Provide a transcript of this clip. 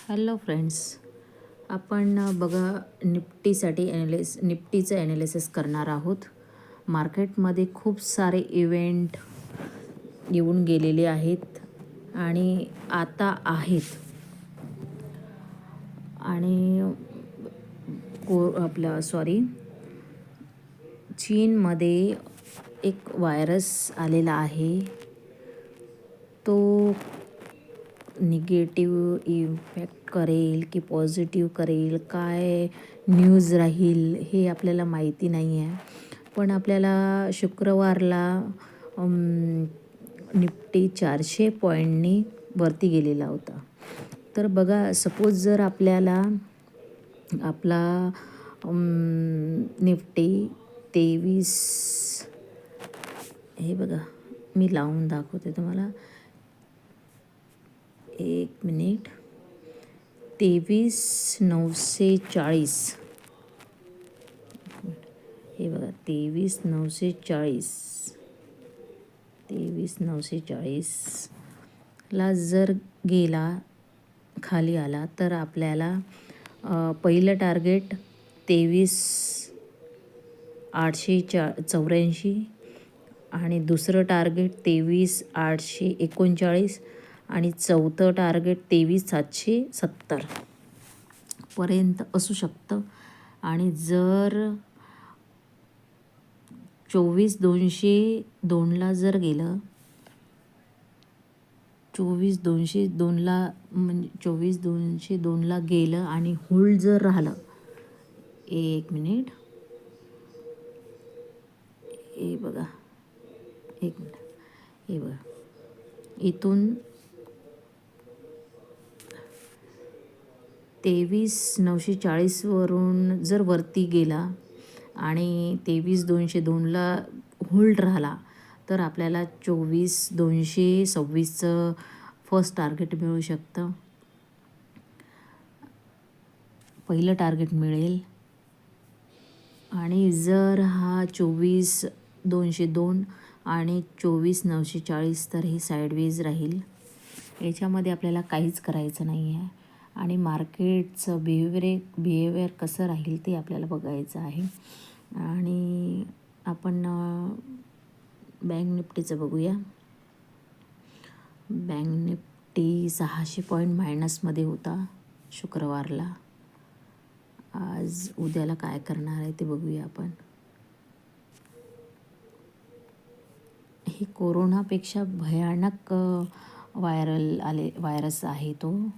Hello friends, आपण बघा निफ्टीचं analysis करणार आहोत. मार्केटमध्ये खूप सारे इव्हेंट येऊन गेलेले आहेत आणि आता आहेत. आणि चीनमध्ये एक व्हायरस आलेला आहे. तो निगेटिव्ह इम्पॅक्ट करेल की पॉझिटिव्ह करेल, काय न्यूज राहील हे आपल्याला माहिती नाही आहे. पण आपल्याला शुक्रवारला निफ्टी 400 पॉईंटनी वरती गेलेला होता. तर बघा, सपोज जर आपला निफ्टी 23, हे बघा मी लावून दाखवते तुम्हाला, 1 मिनिट, 23,940, हे बघा 23,940 ला जर गेला, खाली आला, तर आपल्याला पहिलं टार्गेट 23,884 आणि दुसरं टार्गेट 23,839 आणि चौथं टार्गेट 23,770 पर्यंत असू शकतं. आणि जर 24,202ला जर गेलं, 24,202ला गेलं आणि होल्ड जर राहिलं, 1 मिनिट, हे बघा, 1 मिनिट, हे बघा, इथून 23,940 वरून जर वरती गेला आणि 23,202ला होल्ड राहिला, तर आपल्याला 24,226चं फर्स्ट टार्गेट मिळू शकतं, पहिलं टार्गेट मिळेल. आणि जर हा 24,202 आणि 24,940, तर हे साईडवेज राहील. याच्यामध्ये आपल्याला काहीच करायचं नाही आहे. आणि मार्केटचं बिहेवियर कसं राहील ते आपल्याला बघायचं आहे. आणि आपण बँक निफ्टीचं बघूया. बँक निफ्टी 600 पॉईंट मायनसमध्ये होता शुक्रवारला. आज उद्याला काय करणार आहे ते बघूया आपण. हे कोरोनापेक्षा भयानक व्हायरस आहे तो.